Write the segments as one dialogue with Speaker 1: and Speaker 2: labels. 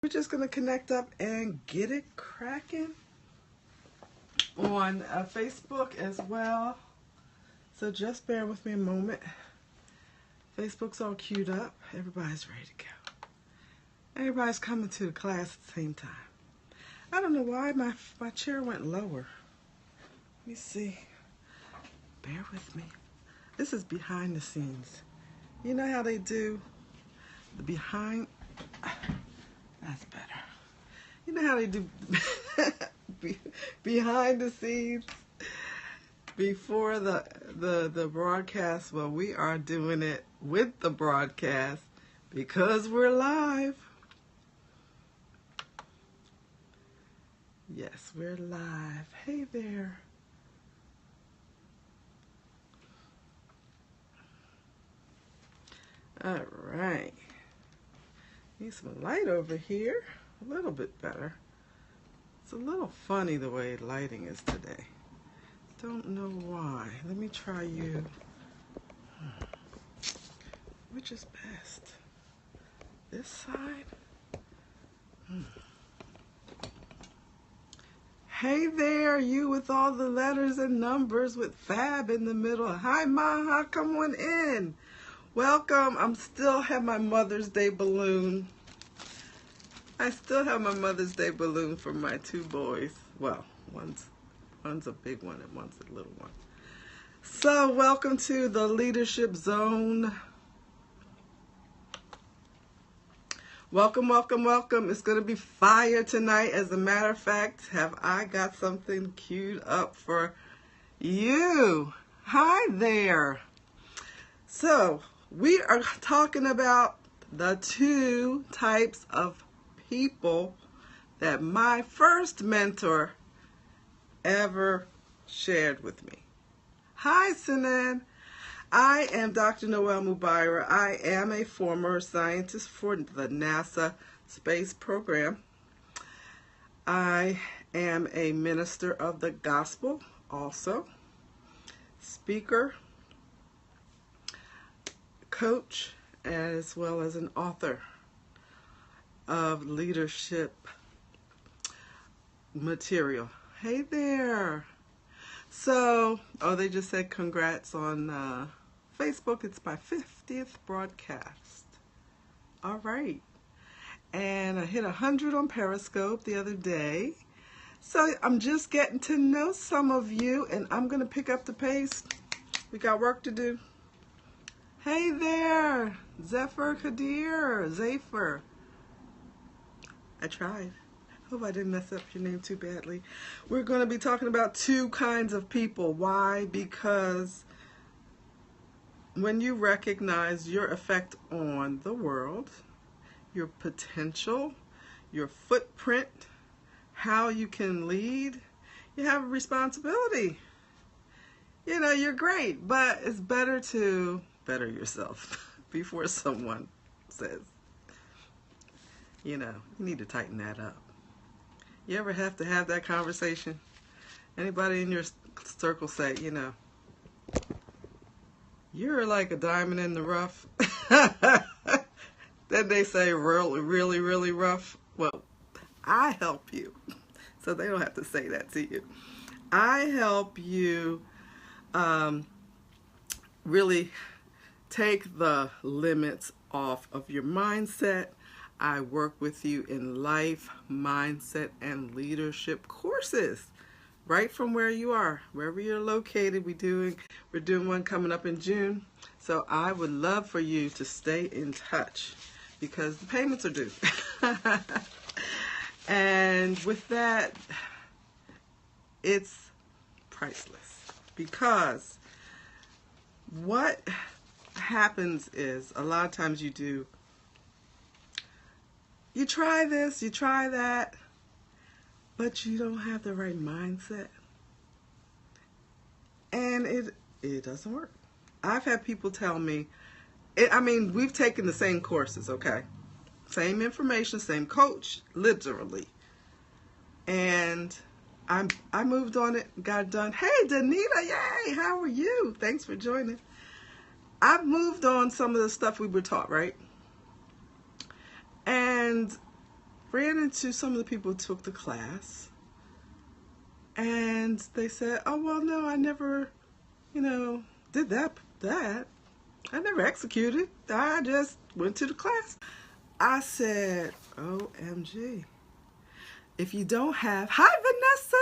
Speaker 1: We're just going to connect up and get it cracking on Facebook as well. So just bear with me a moment. Facebook's all queued up. Everybody's ready to go. Everybody's coming to the class at the same time. I don't know why my chair went lower. Let me see. Bear with me. This is behind the scenes. You know how they do the behind? That's better. You know how they do behind the scenes before the broadcast? Well, we are doing it with the broadcast because we're live. Yes, we're live. Hey there. All right. Need some light over here. A little bit better. It's a little funny the way lighting is today. Don't know why. Let me try you. Which is best? This side? Hey there, you with all the letters and numbers with Fab in the middle. Hi, Maha, come on in. Welcome. I'm still have my Mother's Day balloon. I still have my Mother's Day balloon for my two boys. Well, one's a big one and one's a little one. So welcome to the Leadership Zone. Welcome, welcome, welcome. It's going to be fire tonight. As a matter of fact, have I got something queued up for you. Hi there. So we are talking about the two types of people that my first mentor ever shared with me. Hi, Sinan. I am Dr. Noel Mubaira. I am a former scientist for the NASA space program. I am a minister of the gospel also, speaker, coach, as well as an author of leadership material. Hey there. So, they just said congrats on Facebook. It's my 50th broadcast. All right. And I hit 100 on Periscope the other day. So I'm just getting to know some of you, and I'm going to pick up the pace. We got work to do. Hey there, Zephyr Kadir, Zephyr. I tried. Hope I didn't mess up your name too badly. We're going to be talking about two kinds of people. Why? Because when you recognize your effect on the world, your potential, your footprint, how you can lead, you have a responsibility. You know, you're great, but it's better to better yourself before someone says, you know, you need to tighten that up. You ever have to have that conversation? Anybody in your circle say, you know, you're like a diamond in the rough? Then they say really, really, really rough. Well, I help you. So they don't have to say that to you. I help you really take the limits off of your mindset. I work with you in life, mindset, and leadership courses right from where you are, wherever you're located. We're doing one coming up in June. So I would love for you to stay in touch because the payments are due. And with that, it's priceless because what happens is a lot of times you try this, you try that, but you don't have the right mindset. And it doesn't work. I've had people tell me, we've taken the same courses, okay? Same information, same coach, literally. And I moved on it, got it done. Hey, Danita, yay, how are you? Thanks for joining. I've moved on some of the stuff we were taught, right? And ran into some of the people who took the class, and they said, oh, well, no, I never, did that. I never executed. I just went to the class. I said, OMG. If you don't have, hi Vanessa,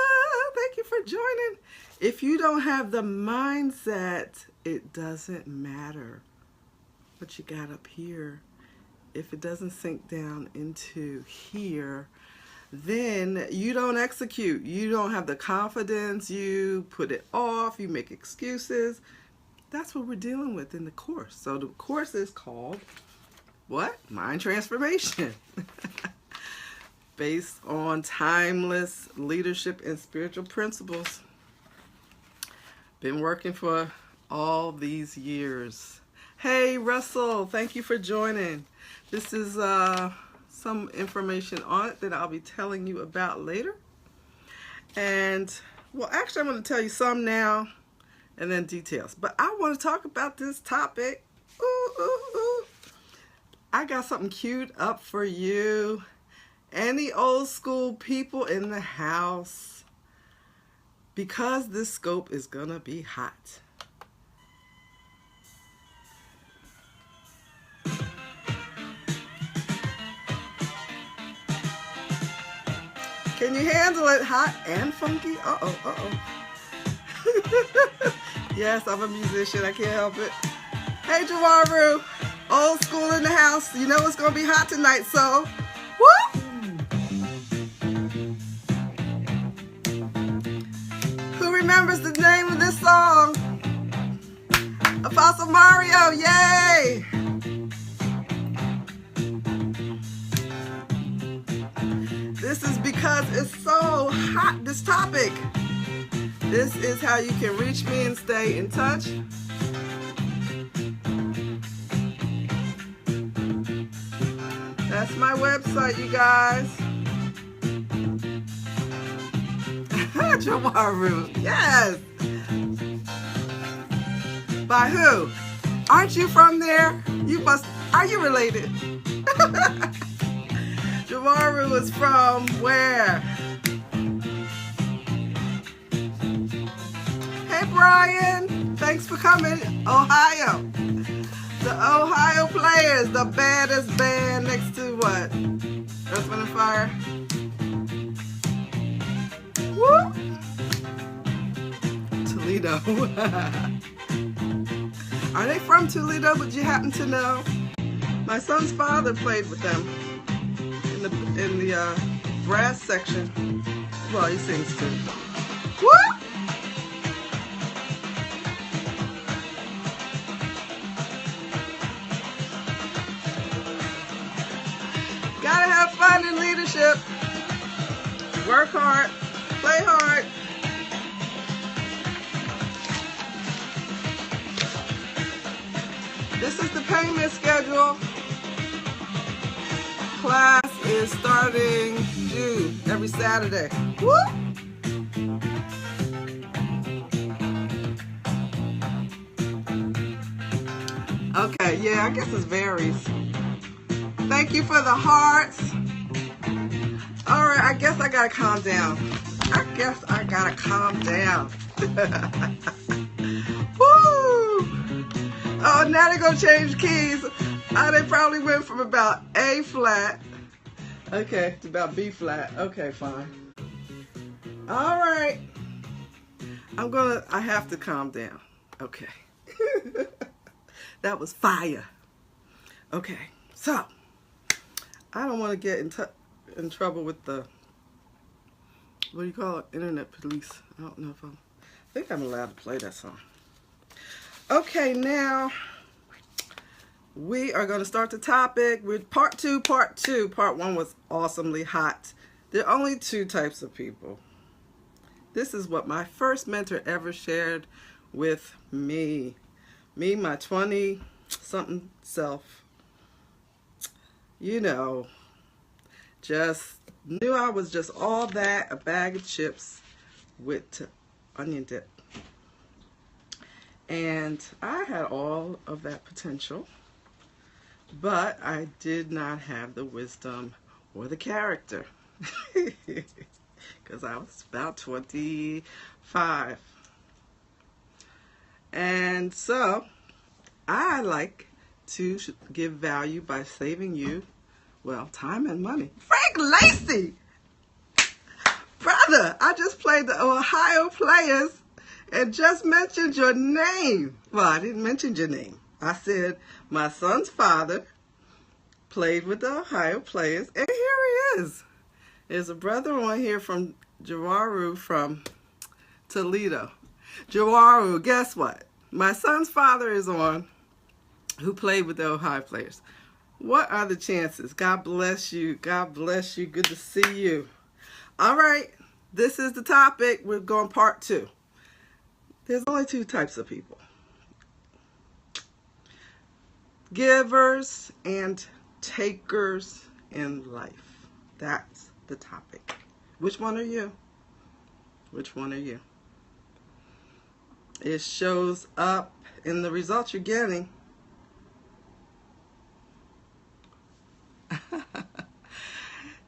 Speaker 1: thank you for joining. If you don't have the mindset, it doesn't matter what you got up here. If it doesn't sink down into here, then you don't execute. You don't have the confidence, you put it off, you make excuses. That's what we're dealing with in the course. So the course is called, what? Mind Transformation. Based on timeless leadership and spiritual principles. Been working for all these years. Hey Russell, thank you for joining. This is some information on it that I'll be telling you about later. And, well, actually I'm going to tell you some now and then details. But I want to talk about this topic. I got something queued up for you. Any old school people in the house, because this scope is gonna be hot. Can you handle it hot and funky? Uh-oh. Yes, I'm a musician, I can't help it. Hey Jawaru, old school in the house. You know it's gonna be hot tonight, so woo! Remembers the name of this song? Apostle Mario, yay! This is because it's so hot, this topic. This is how you can reach me and stay in touch. That's my website, you guys. Jawaru, yes. By who? Aren't you from there? Are you related? Jawaru is from where? Hey Brian, thanks for coming. Ohio. The Ohio Players, the baddest band next to what? Earth, Wind & Fire. Woo! Toledo. Are they from Toledo? Would you happen to know? My son's father played with them in the brass section. Well, he sings too. Woo! Gotta have fun in leadership. Work hard. Play hard. This is the payment schedule. Class is starting June, every Saturday. Woo! Okay, yeah, I guess it varies. Thank you for the hearts. All right, I guess I gotta calm down. Woo! Oh, now they're gonna change keys. They probably went from about A flat, okay, to about B flat. Okay, fine. All right. I have to calm down. Okay. That was fire. Okay, so I don't want to get in trouble with the, what do you call it? Internet police. I don't know if I think I'm allowed to play that song. Okay, now we are going to start the topic with part two. Part one was awesomely hot. There are only two types of people. This is what my first mentor ever shared with me. Me, my 20-something self. You know, just knew I was just all that, a bag of chips with onion dip. And I had all of that potential, but I did not have the wisdom or the character. Because I was about 25. And so I like to give value by saving you, well, time and money. Frank Lacey! Brother, I just played the Ohio Players and just mentioned your name. Well, I didn't mention your name. I said my son's father played with the Ohio Players, and here he is. There's a brother on here from Jawaru from Toledo. Jawaru, guess what? My son's father is on, who played with the Ohio Players. What are the chances? God bless you. God bless you. Good to see you. All right, this is the topic. We're going part 2. There's only 2 types of people. Givers and takers in life. That's the topic. Which one are you? Which one are you? It shows up in the results you're getting.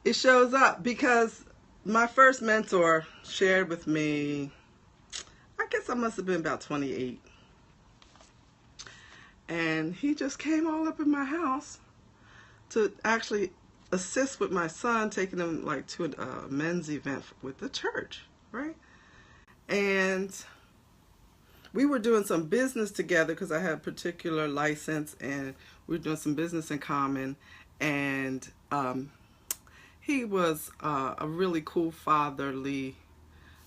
Speaker 1: It shows up because my first mentor shared with me, I guess I must have been about 28. And he just came all up in my house to actually assist with my son, taking him like to a men's event with the church, right? And we were doing some business together because I had a particular license and we were doing some business in common. And he was a really cool fatherly,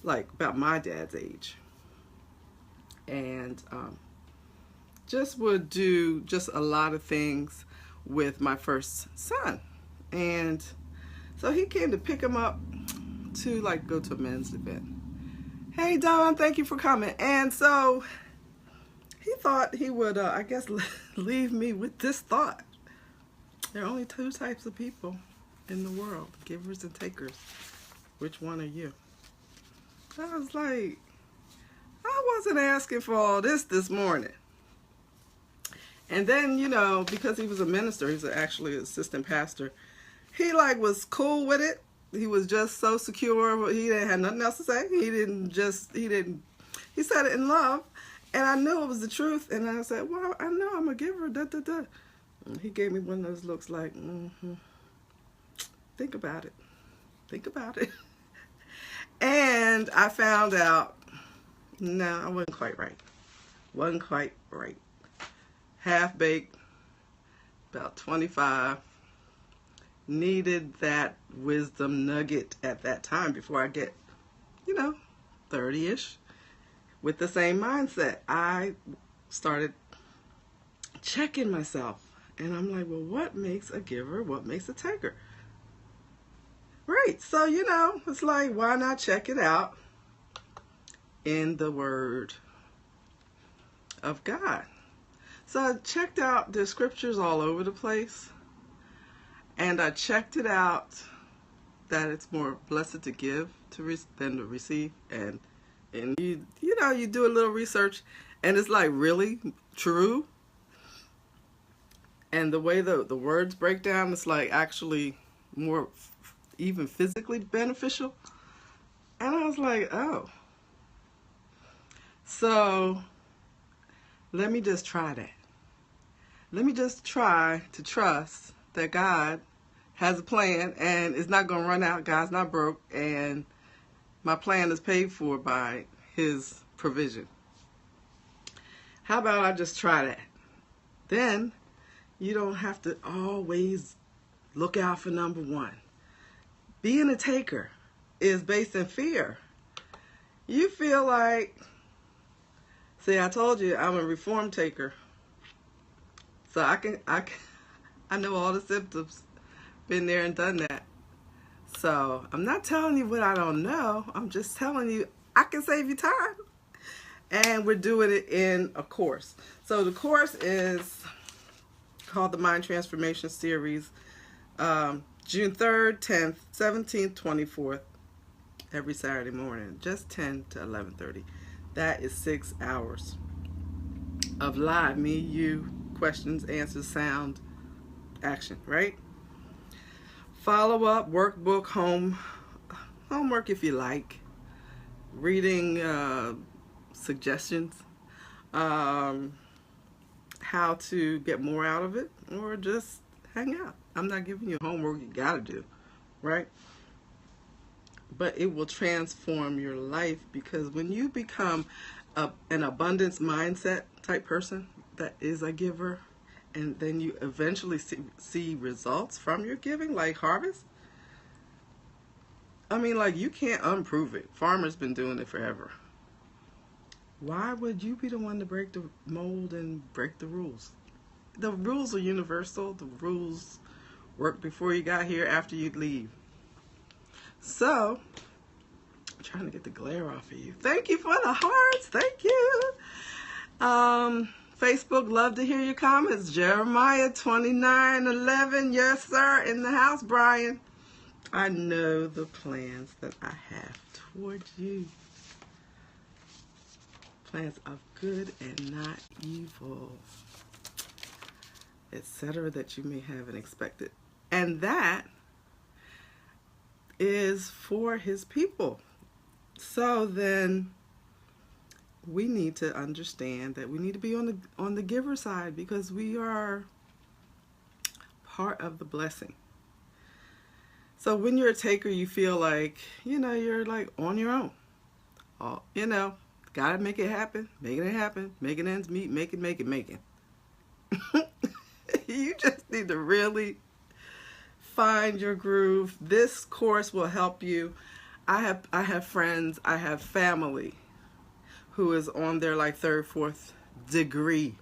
Speaker 1: like about my dad's age. And just would do just a lot of things with my first son. And so he came to pick him up to like go to a men's event. Hey Don, thank you for coming. And so he thought he would, I guess, leave me with this thought. There are only 2 types of people in the world, givers and takers. Which one are you? I was like, I wasn't asking for all this morning. And then, you know, because he was a minister, he was actually an assistant pastor, he like was cool with it. He was just so secure. He didn't have nothing else to say. He said it in love. And I knew it was the truth. And I said, well, I know I'm a giver, And he gave me one of those looks like, think about it. Think about it. And I found out, no, I wasn't quite right. Wasn't quite right. Half-baked, about 25. Needed that wisdom nugget at that time before I get, 30-ish. With the same mindset, I started checking myself. And I'm like, well, what makes a giver? What makes a taker? Right. So, it's like, why not check it out in the Word of God? So I checked out the scriptures all over the place. And I checked it out that it's more blessed to give than to receive. And you do a little research and it's like really true. And the way the words break down, it's like actually more even physically beneficial. And I was like, oh. So let me just try that. Let me just try to trust that God has a plan and it's not going to run out. God's not broke and my plan is paid for by His provision. How about I just try that? Then you don't have to always look out for number 1. Being a taker is based in fear. You feel like, see, I told you I'm a reform taker. So I know all the symptoms. Been there and done that. So I'm not telling you what I don't know. I'm just telling you I can save you time. And we're doing it in a course. So the course is called the Mind Transformation Series. June 3rd, 10th, 17th, 24th, every Saturday morning. Just 10 to 11:30. That is 6 hours of live, me, you, questions, answers, sound, action, right? follow-up workbook, homework if you like, reading suggestions, how to get more out of it, or just hang out. I'm not giving you homework you gotta do, right? But it will transform your life, because when you become an abundance mindset type person that is a giver, and then you eventually see results from your giving, like harvest. I mean, like, you can't unprove it. Farmers been doing it forever. Why would you be the one to break the mold and break the rules? The rules are universal. The rules work before you got here, after you leave. So, I'm trying to get the glare off of you. Thank you for the hearts. Thank you. Facebook, love to hear your comments. Jeremiah 29:11. Yes, sir. In the house, Brian. I know the plans that I have towards you. Plans of good and not evil, etc., that you may have and expected. And that is for his people. So then we need to understand that we need to be on the giver side, because we are part of the blessing. So when you're a taker, you feel like, you're like on your own. Gotta make it happen, making it happen, making ends meet, making. You just need to really find your groove. This course will help you. I have friends, I have family who is on their like third, fourth degree.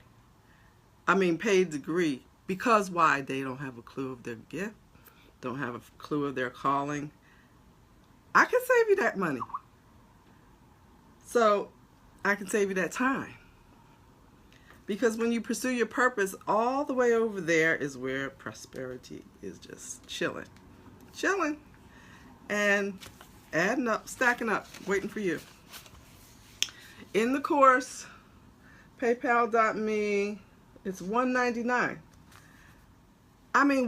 Speaker 1: Paid degree. Because why? They don't have a clue of their gift. Don't have a clue of their calling. I can save you that money. So I can save you that time. Because when you pursue your purpose, all the way over there is where prosperity is just chilling. Chilling. And adding up, stacking up, waiting for you. In the course, PayPal.me, it's $199.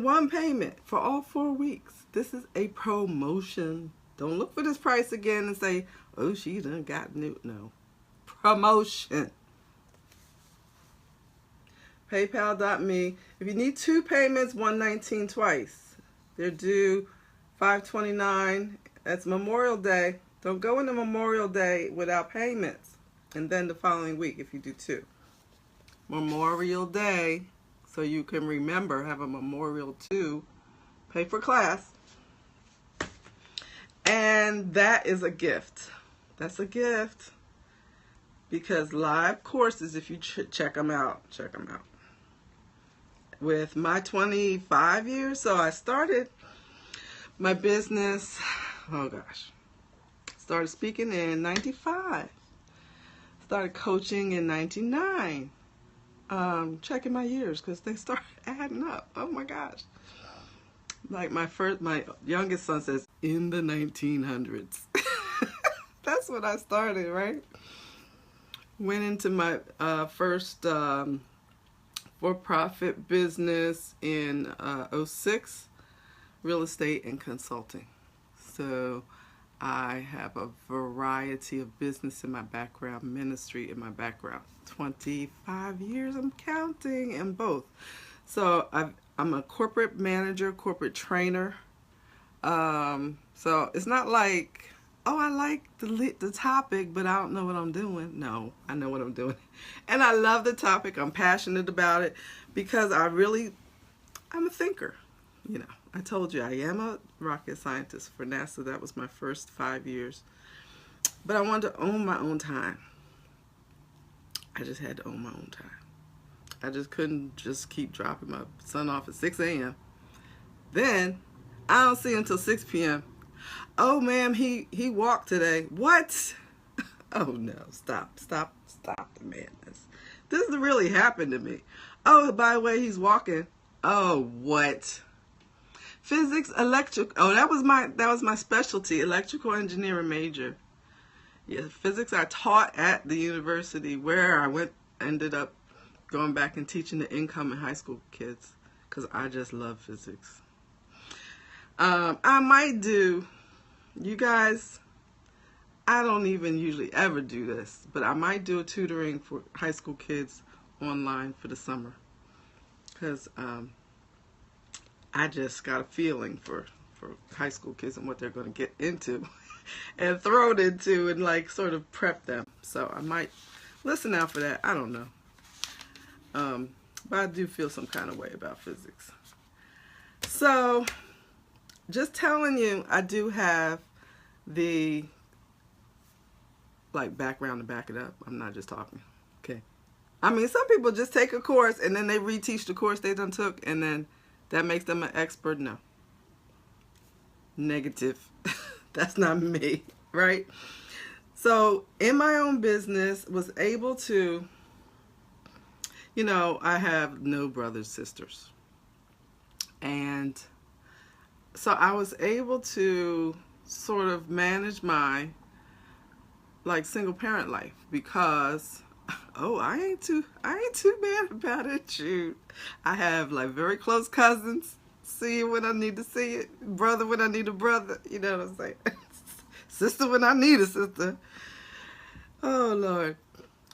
Speaker 1: One payment for all 4 weeks. This is a promotion. Don't look for this price again and say, oh, she done got new. No. Promotion. PayPal.me. If you need 2 payments, $119 twice. They're due $529. That's Memorial Day. Don't go into Memorial Day without payments. And then the following week if you do 2. Memorial Day, so you can remember, have a memorial to pay for class. And that is a gift. That's a gift. Because live courses, if you check them out. With my 25 years, so I started my business, started speaking in 95. Started coaching in 99. Checking my years because they start adding up. Oh my gosh. Like my youngest son says, in the 1900s. That's when I started, right? Went into my first for-profit business in 06, real estate and consulting. So I have a variety of business in my background, ministry in my background. 25 years, I'm counting, in both. So I'm a corporate manager, corporate trainer. So it's not like, oh, I like the topic, but I don't know what I'm doing. No, I know what I'm doing. And I love the topic. I'm passionate about it because I'm a thinker. I told you I am a rocket scientist for NASA. That was my first 5 years. But I wanted to own my own time. I just had to own my own time. I just couldn't just keep dropping my son off at 6 a.m. Then I don't see him until 6 p.m. Oh, ma'am, he walked today. What? Oh, no. Stop the madness. This really happened to me. Oh, by the way, he's walking. Oh, what? Physics, electric. Oh, that was my specialty, electrical engineering major. Yeah, physics I taught at the university where I ended up going back and teaching the incoming high school kids because I just love physics. I might do, you guys, I don't even usually ever do this, but I might do a tutoring for high school kids online for the summer. Because I just got a feeling for high school kids and what they're going to get into and thrown into and like sort of prep them. So I might listen out for that. I don't know. But I do feel some kind of way about physics. So just telling you, I do have the like background to back it up. I'm not just talking. Okay. I mean, some people just take a course and then they reteach the course they done took and then that makes them an expert. No. Negative. That's not me, right? So in my own business, was able to, you know, I have no brothers, sisters. And so I was able to sort of manage my like single parent life because I ain't too bad about it. Shoot. I have like very close cousins. See it when I need to see it. Brother when I need a brother. You know what I'm saying? Sister when I need a sister. Oh Lord.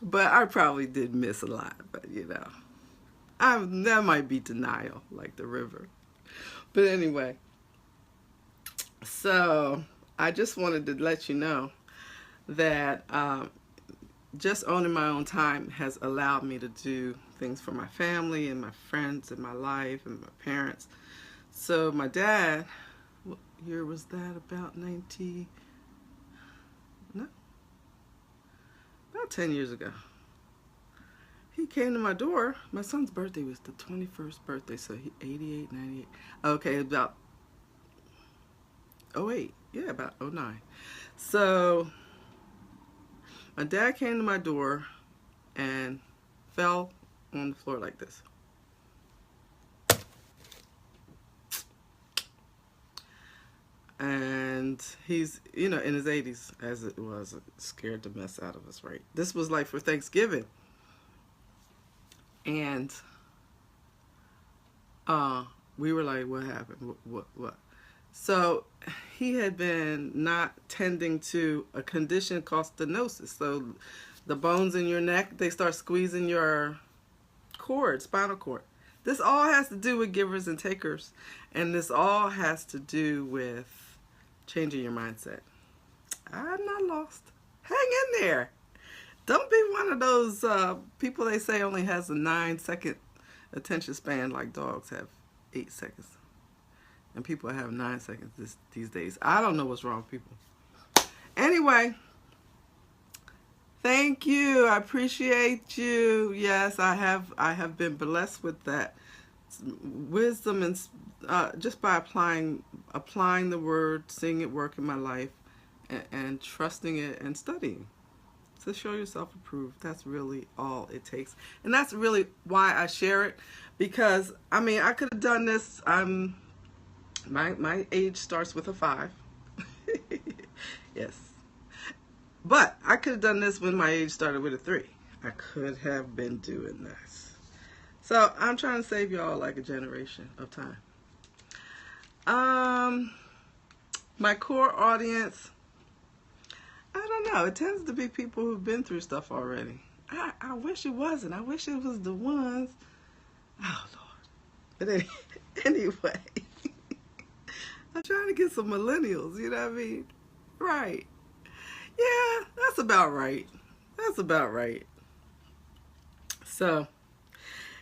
Speaker 1: But I probably did miss a lot, but you know. That might be denial, like the river. But anyway. So I just wanted to let you know that just owning my own time has allowed me to do things for my family and my friends and my life and my parents. So my dad, what year was that? About 10 years ago. He came to my door. My son's birthday was the 21st birthday, so he 88, 98. Okay, about 08. Yeah, about 09. So my dad came to my door and fell on the floor like this. And he's, you know, in his 80s, as it was, scared the mess out of us, right? This was like for Thanksgiving. And we were like, what happened? What? So he had been not tending to a condition called stenosis. So the bones in your neck, they start squeezing your cord, spinal cord. This all has to do with givers and takers. And this all has to do with changing your mindset. I'm not lost. Hang in there. Don't be one of those people they say only has a 9-second attention span like dogs have 8 seconds. And people have 9 seconds these days. I don't know what's wrong with people. Anyway, thank you. I appreciate you. Yes, I have been blessed with that wisdom and just by applying the word, seeing it work in my life, and trusting it and studying. So show yourself approved. That's really all it takes. And that's really why I share it. Because, I mean, I could have done this. My age starts with a 5. Yes. But I could have done this when my age started with a 3. I could have been doing this. So I'm trying to save y'all like a generation of time. My core audience, I don't know. It tends to be people who've been through stuff already. I wish it wasn't. I wish it was the ones. Oh, Lord. But anyway, I'm trying to get some millennials, you know what I mean? Right. Yeah, that's about right. That's about right. So,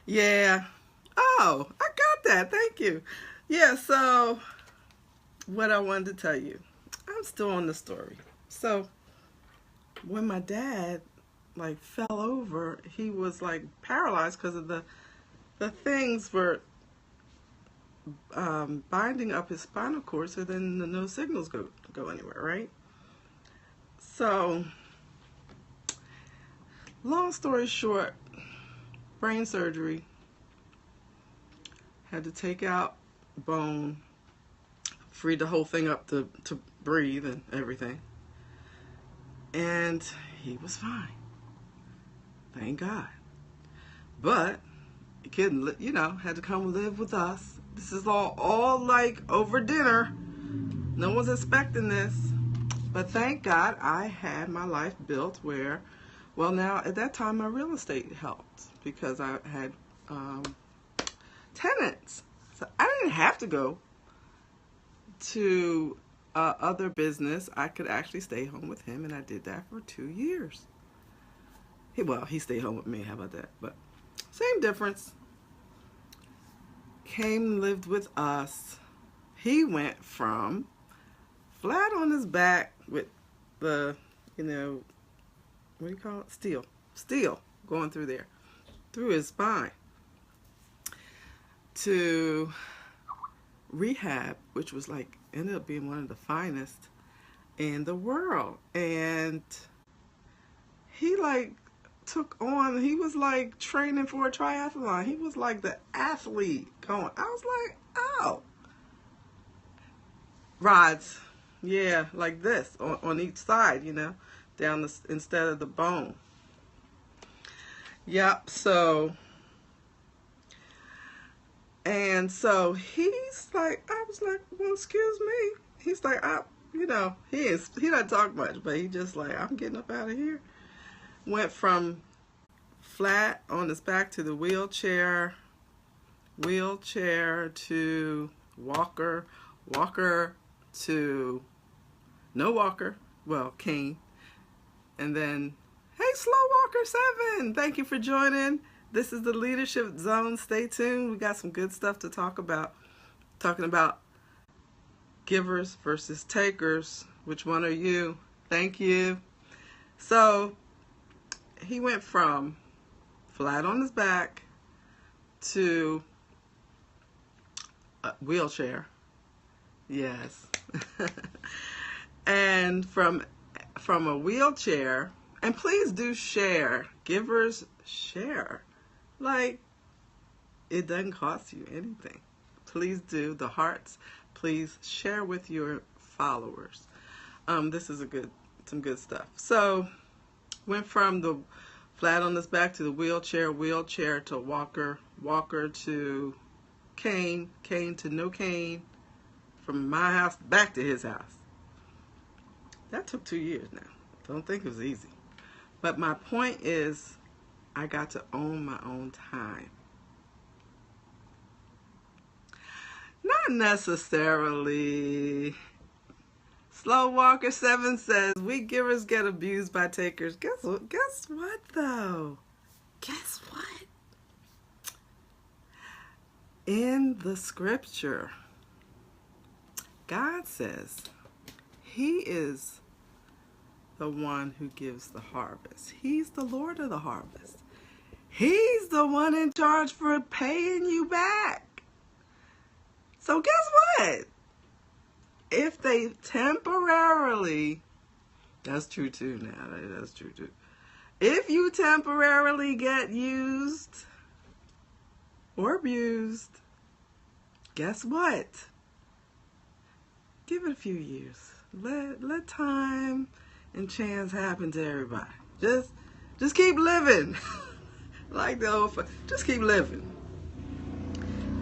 Speaker 1: yeah. Oh, I got that. Thank you. Yeah, so what I wanted to tell you. I'm still on the story. So, when my dad like fell over, he was like paralyzed because of the things were binding up his spinal cord, so then no signals go anywhere, right? So, long story short, brain surgery, had to take out bone, freed the whole thing up to breathe and everything. And he was fine. Thank God. But he couldn't, you know, had to come live with us This is all like over dinner. No one's expecting this. But thank God I had my life built where, well, now at that time my real estate helped because I had tenants. So I didn't have to go to other business. I could actually stay home with him, and I did that for 2 years. He stayed home with me. How about that? But same difference. Came, lived with us. He went from flat on his back with the, what do you call it? Steel going through there, through his spine, to rehab, which was like, ended up being one of the finest in the world. And he he was like training for a triathlon. He was like the athlete going. I was like, oh. Rods, yeah, like this on each side, down instead of the bone. Yep, so he's like, I was like, well, excuse me. He's like, he doesn't talk much, but he just like, I'm getting up out of here. Went from flat on his back to the wheelchair to walker to no walker, well, cane. And then, hey, Slow Walker 7, thank you for joining. This is the Leadership Zone. Stay tuned. We got some good stuff to talk about. Talking about givers versus takers. Which one are you? Thank you. So, he went from flat on his back to a wheelchair. Yes. And from a wheelchair, and please do share. Givers, share. Like, it doesn't cost you anything. Please do. The hearts, please share with your followers. This is some good stuff. So, went from the flat on his back to the wheelchair to walker to cane to no cane, from my house back to his house. That took 2 years now. Don't think it was easy. But my point is, I got to own my own time. Not necessarily. Slow Walker 7 says, we givers get abused by takers. Guess what though? Guess what? In the scripture, God says he is the one who gives the harvest. He's the Lord of the harvest. He's the one in charge for paying you back. So guess what? If they temporarily, that's true too now, that's true too. If you temporarily get used or abused, guess what? Give it a few years. Let time and chance happen to everybody. Just keep living. Like the old, just keep living.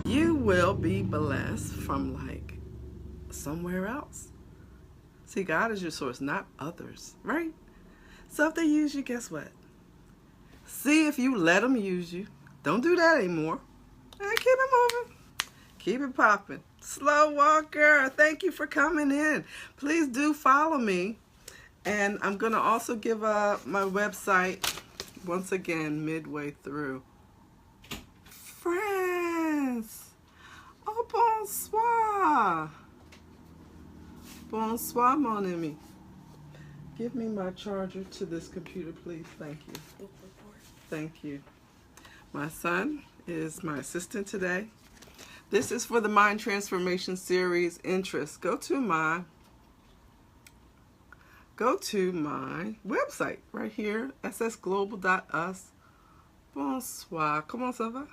Speaker 1: You will be blessed from like somewhere else. See, God is your source, not others, right? So if they use you, guess what? See if you let them use you. Don't do that anymore. And keep it moving. Keep it popping. Slow Walker, thank you for coming in. Please do follow me. And I'm going to also give my website once again midway through. France. Oh, bonsoir. Bonsoir, mon ami. Give me my charger to this computer, please. Thank you. Thank you. My son is my assistant today. This is for the Mind Transformation Series interest. Go to my website right here, ssglobal.us. Bonsoir. Comment ça va?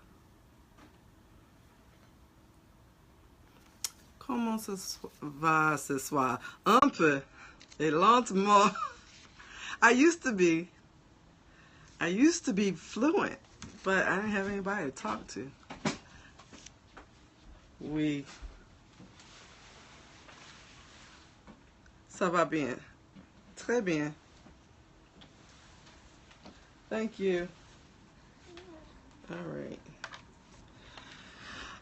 Speaker 1: Comment ça va ce soir? Un peu et lentement. I used to be fluent, but I didn't have anybody to talk to. Oui. Ça va bien. Très bien. Thank you. All right.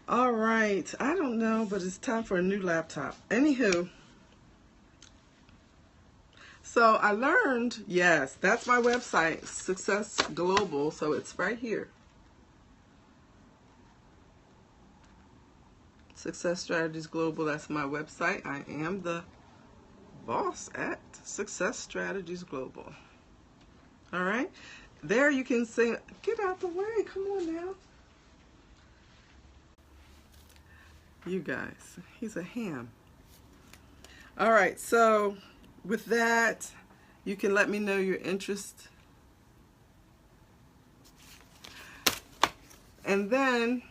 Speaker 1: All right. I don't know, but it's time for a new laptop. Anywho, so I learned, yes, that's my website, Success Global. So it's right here. Success Strategies Global, that's my website. I am the boss at Success Strategies Global. All right. There you can say, get out the way. Come on now. You guys, he's a ham. All right. So with that, you can let me know your interest. And then,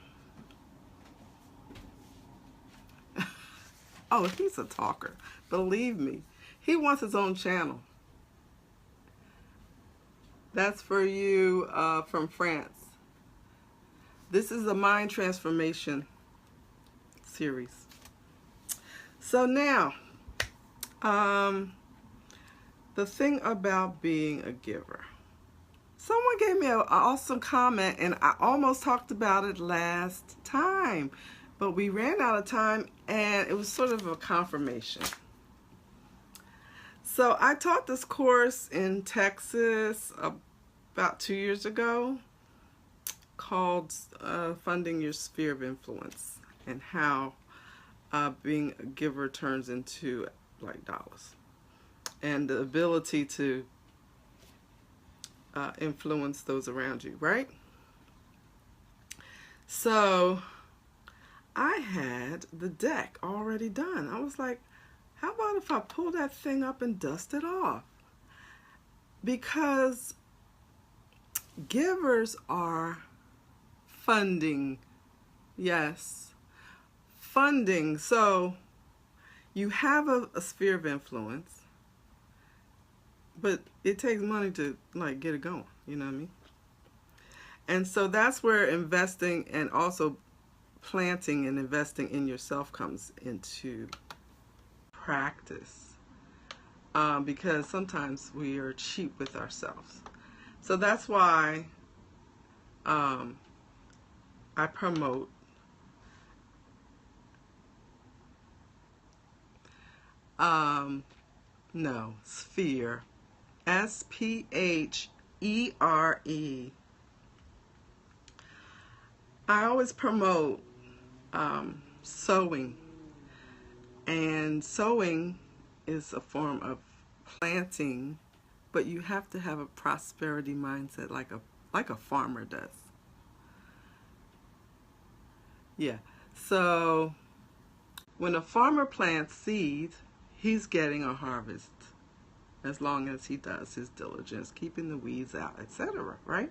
Speaker 1: oh, he's a talker. Believe me, he wants his own channel. That's for you from France. This is a mind transformation series. So now, the thing about being a giver. Someone gave me an awesome comment, and I almost talked about it last time, but we ran out of time, and it was sort of a confirmation. So I taught this course in Texas about 2 years ago called Funding Your Sphere of Influence, and how being a giver turns into like dollars, and the ability to influence those around you, right? So I had the deck already done. I was like, how about if I pull that thing up and dust it off? Because givers are funding. Yes, funding. So you have a sphere of influence, but it takes money to like get it going, you know what I mean? And so that's where investing and also planting and investing in yourself comes into practice, because sometimes we are cheap with ourselves. So that's why I promote Sphere, SPHERE. I always promote sowing, and sowing is a form of planting, but you have to have a prosperity mindset like a farmer does. Yeah. So when a farmer plants seeds, he's getting a harvest as long as he does his diligence, keeping the weeds out, etc., right?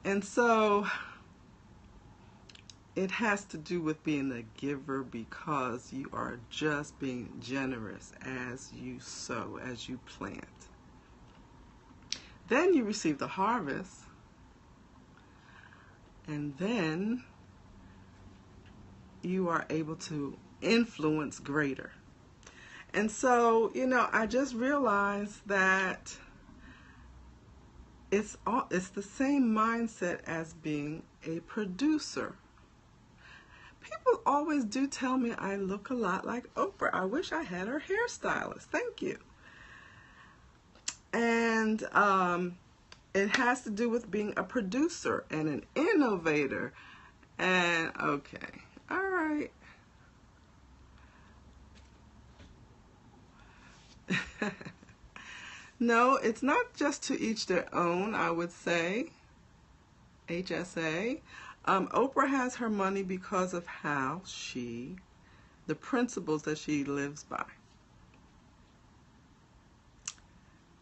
Speaker 1: And so it has to do with being a giver, because you are just being generous as you sow, as you plant. Then you receive the harvest, and then you are able to influence greater. And so, you know, I just realized that it's the same mindset as being a producer. People always do tell me I look a lot like Oprah. I wish I had her hairstylist. Thank you. And it has to do with being a producer and an innovator. And okay, all right. No, it's not just to each their own, I would say. HSA. Oprah has her money because of how the principles that she lives by.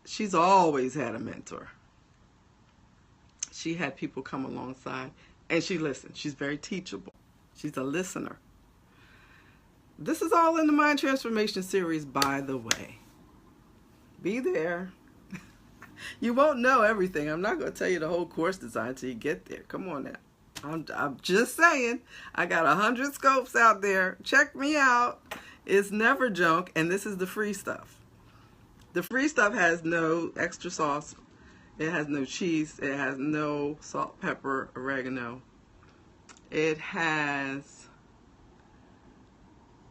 Speaker 1: She's always had a mentor. She had people come alongside, and she listened. She's very teachable. She's a listener. This is all in the Mind Transformation series, by the way. Be there. You won't know everything. I'm not going to tell you the whole course design until you get there. Come on now. I'm just saying, I got 100 scopes out there. Check me out. It's never junk, and this is the free stuff. The free stuff has no extra sauce. It has no cheese. It has no salt, pepper, oregano. It has,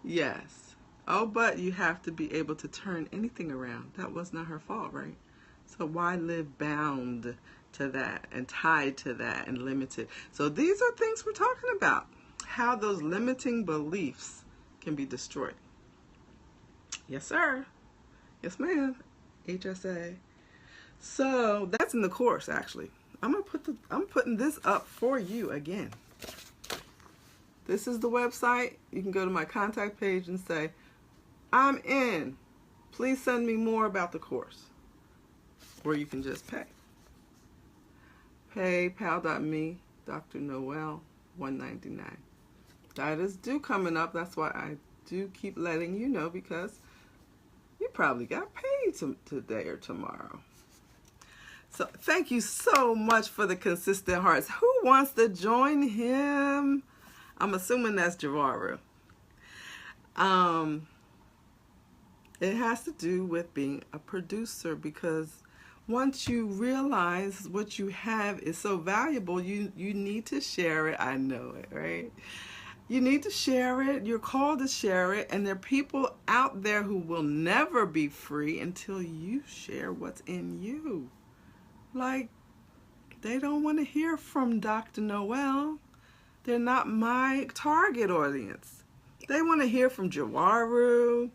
Speaker 1: yes. Oh, but you have to be able to turn anything around. That was not her fault, right? So why live bound to that and tied to that and limited? So these are things we're talking about. How those limiting beliefs can be destroyed. Yes, sir. Yes, ma'am. HSA. So that's in the course, actually. I'm putting this up for you again. This is the website. You can go to my contact page and say, I'm in. Please send me more about the course. Or you can just pay. PayPal.me, Dr. Noel, $1.99. That is due coming up. That's why I do keep letting you know, because you probably got paid today or tomorrow. So thank you so much for the consistent hearts. Who wants to join him? I'm assuming that's Javaru. It has to do with being a producer, because once you realize what you have is so valuable, you need to share it. I know it, right? You need to share it. You're called to share it. And there are people out there who will never be free until you share what's in you. Like, they don't want to hear from Dr. Noel. They're not my target audience. They want to hear from Javaru.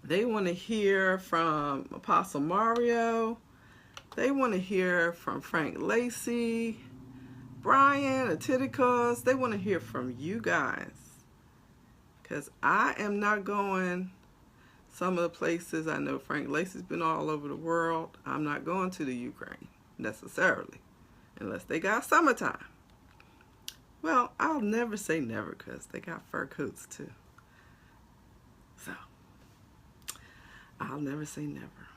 Speaker 1: They want to hear from Apostle Mario. They want to hear from Frank Lacey, Brian, Atiticus. They want to hear from you guys. Because I am not going some of the places. I know Frank Lacey's been all over the world. I'm not going to the Ukraine necessarily, unless they got summertime. Well, I'll never say never, because they got fur coats too. So, I'll never say never.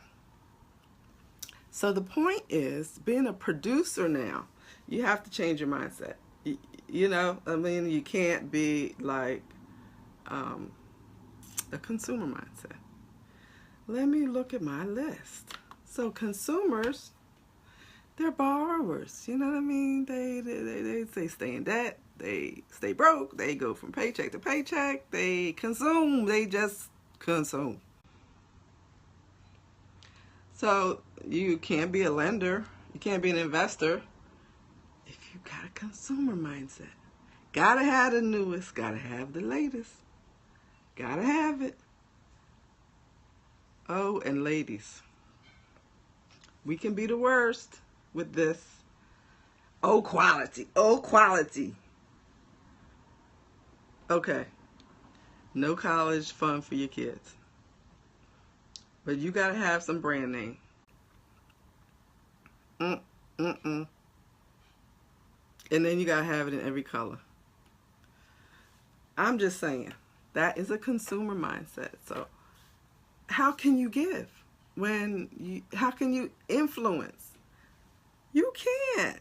Speaker 1: So the point is, being a producer now, you have to change your mindset. You know, I mean, you can't be like a consumer mindset. Let me look at my list. So consumers, they're borrowers. You know what I mean? They stay in debt. They stay broke. They go from paycheck to paycheck. They consume. They just consume. So you can't be a lender. You can't be an investor if you got a consumer mindset. Gotta have the newest. Gotta have the latest. Gotta have it. Oh, and ladies, we can be the worst with this. Oh, quality. Oh, quality. Okay. No college fund for your kids. But you got to have some brand name. And then you got to have it in every color. I'm just saying, that is a consumer mindset. So how can you give how can you influence? You can't.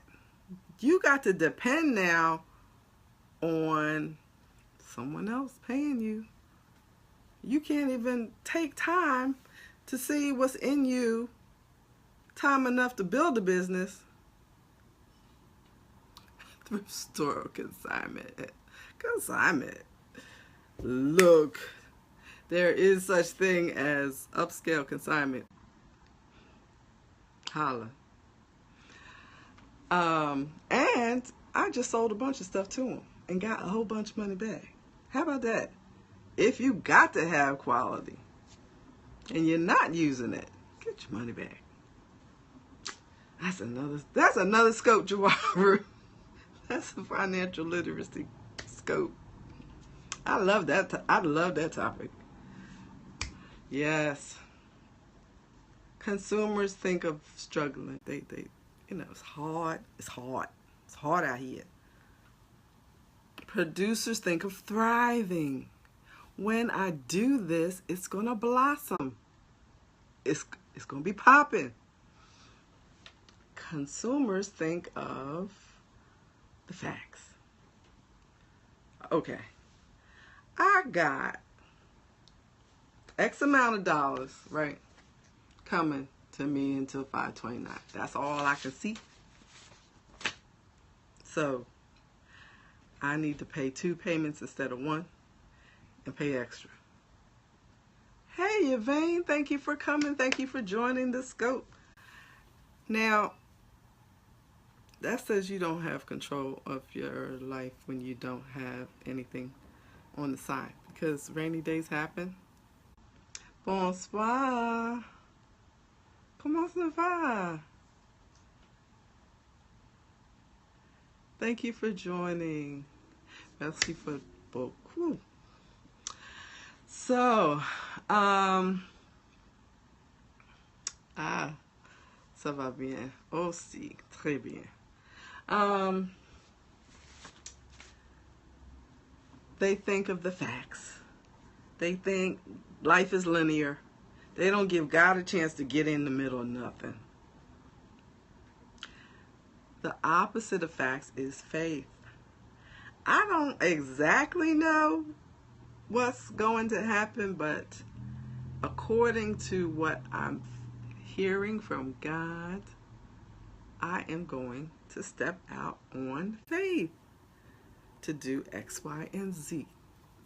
Speaker 1: You got to depend now on someone else paying you. You can't even take time to see what's in you, time enough to build a business. Thrift store consignment. Consignment. Look, there is such thing as upscale consignment. Holla. And I just sold a bunch of stuff to him and got a whole bunch of money back. How about that? If you got to have quality and you're not using it, get your money back. That's another scope, Javaru. That's a financial literacy scope. I love that. I love that topic. Yes. Consumers think of struggling. They it's hard. It's hard. It's hard out here. Producers think of thriving. When I do this, it's going to blossom. It's going to be popping. Consumers think of the facts. Okay. I got X amount of dollars, right, coming to me until 5/29. That's all I can see. So I need to pay 2 payments instead of 1 and pay extra. Hey, Yvain, thank you for coming. Thank you for joining the scope. Now, that says you don't have control of your life when you don't have anything on the side, because rainy days happen. Bonsoir. Comment ça va? Thank you for joining. Merci for beaucoup. So, ça va bien. Aussi, très bien. They think of the facts. They think life is linear. They don't give God a chance to get in the middle of nothing. The opposite of facts is faith. I don't exactly know what's going to happen, but according to what I'm hearing from God, I am going to step out on faith to do X, Y, and Z.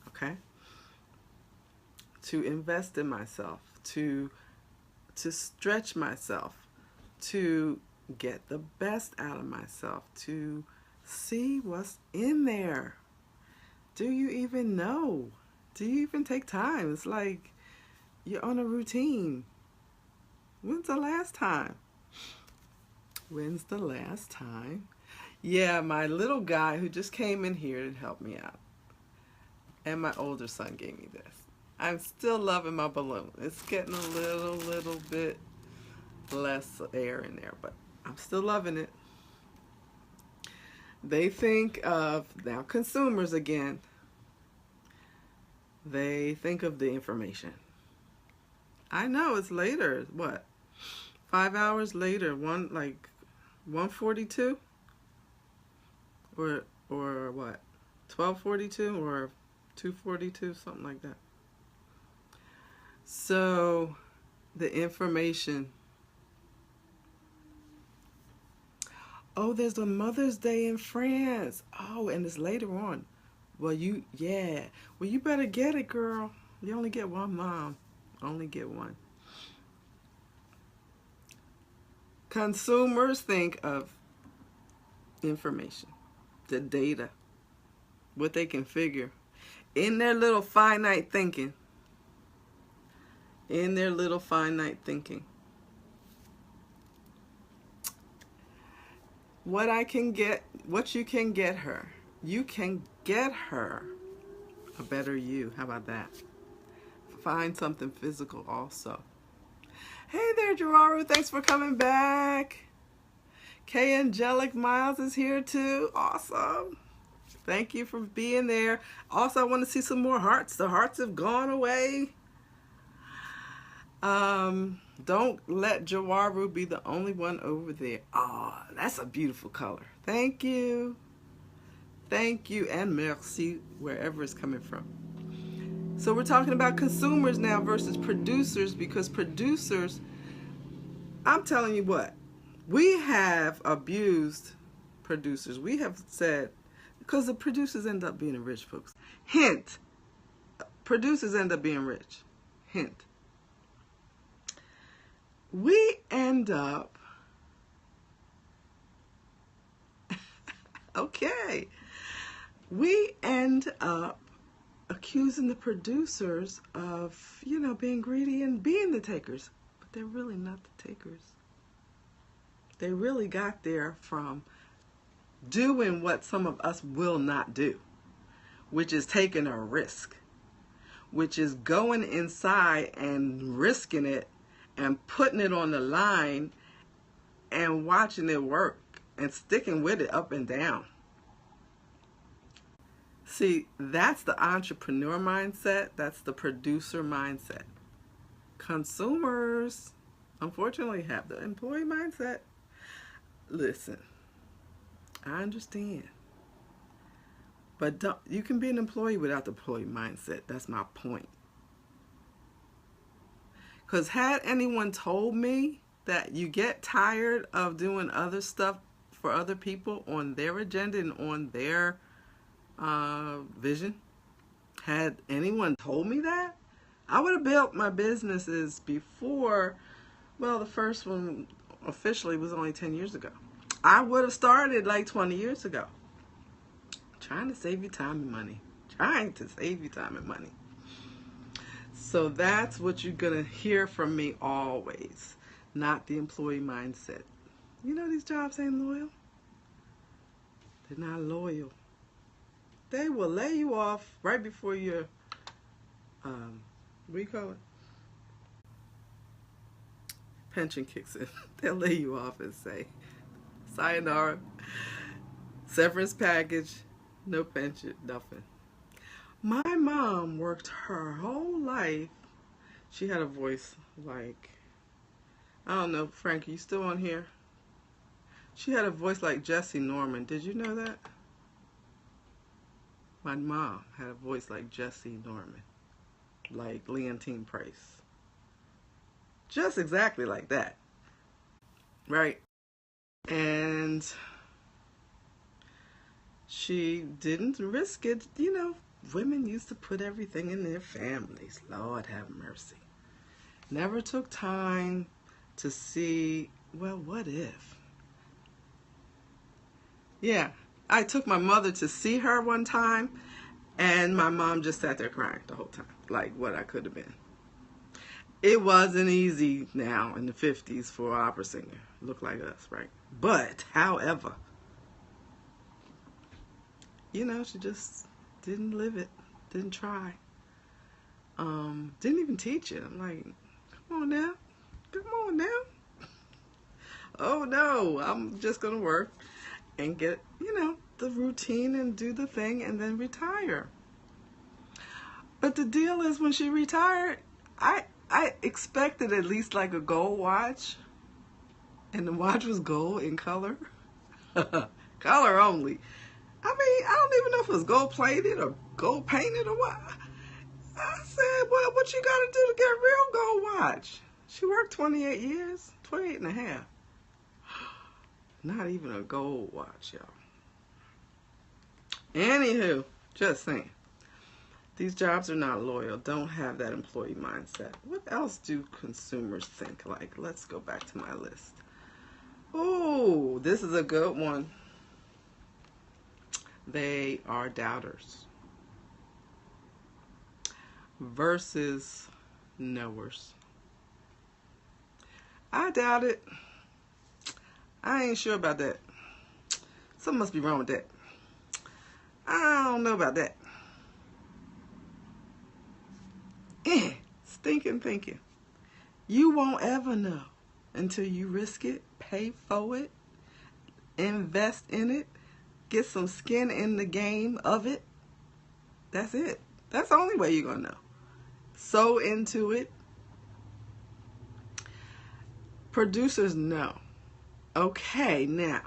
Speaker 1: Okay? To invest in myself, to stretch myself, to get the best out of myself, to see what's in there. Do you even know? Do you even take time? It's like you're on a routine. When's the last time? When's the last time? Yeah, my little guy who just came in here to help me out, and my older son gave me this. I'm still loving my balloon. It's getting a little bit less air in there, but I'm still loving it. They think of, now consumers again, they think of the information. I know it's later, what? 5 hours later, 1:42? Or what? 12:42 or 2:42, something like that. So the information. Oh, there's a Mother's Day in France. Oh, and it's later on. Well, you better get it, girl. You only get one mom. Only get one. Consumers think of information, the data, what they can figure in their little finite thinking. In their little finite thinking. What you can get her. You can get her a better you. How about that? Find something physical also. Hey there, Geraru. Thanks for coming back. K Angelic Miles is here too. Awesome. Thank you for being there. Also, I want to see some more hearts. The hearts have gone away. Don't let Jawaru be the only one over there. Oh, that's a beautiful color. Thank you. Thank you and merci wherever it's coming from. So we're talking about consumers now versus producers, because producers, I'm telling you what, we have abused producers. We have said, because the producers end up being rich folks. Hint, producers end up being rich. Hint. We end up, okay, we end up accusing the producers of, being greedy and being the takers. But they're really not the takers. They really got there from doing what some of us will not do, which is taking a risk, which is going inside and risking it and putting it on the line and watching it work and sticking with it up and down. See, that's the entrepreneur mindset. That's the producer mindset. Consumers, unfortunately, have the employee mindset. Listen, I understand. But you can be an employee without the employee mindset. That's my point. Because had anyone told me that you get tired of doing other stuff for other people on their agenda and on their vision, had anyone told me that, I would have built my businesses before, well, the first one officially was only 10 years ago. I would have started like 20 years ago. Trying to save you time and money. Trying to save you time and money. So that's what you're going to hear from me always, not the employee mindset. You know these jobs ain't loyal. They're not loyal. They will lay you off right before your, what do you call it? Pension kicks in. They'll lay you off and say, sayonara, severance package, no pension, nothing. My mom worked her whole life. She had a voice like, I don't know, Frank, are you still on here? She had a voice like Jesse Norman. Did you know that? My mom had a voice like Jesse Norman, like Leontine Price. Just exactly like that. Right? And she didn't risk it. You know, women used to put everything in their families. Lord have mercy. Never took time to see, well, what if? Yeah, I took my mother to see her one time, and my mom just sat there crying the whole time, like what I could have been. It wasn't easy now in the 50s for an opera singer. Look like us, right? But, however, you know, she just didn't live it, didn't try. Didn't even teach it. I'm like, come on now. Come on now. Oh no, I'm just going to work and get, you know, the routine and do the thing and then retire. But the deal is when she retired, I expected at least like a gold watch. And the watch was gold in color. Color only. I mean, I don't even know if it was gold plated or gold painted or what. I said, well, what you got to do to get a real gold watch? She worked 28 years, 28 and a half. Not even a gold watch, y'all. Anywho, just saying. These jobs are not loyal. Don't have that employee mindset. What else do consumers think like? Let's go back to my list. Oh, this is a good one. They are doubters versus knowers. I doubt it. I ain't sure about that. Something must be wrong with that. I don't know about that. Stinking thinking. You won't ever know until you risk it, pay for it, invest in it, get some skin in the game of it. That's it. That's the only way you're going to know. So into it. Producers know. Okay, now,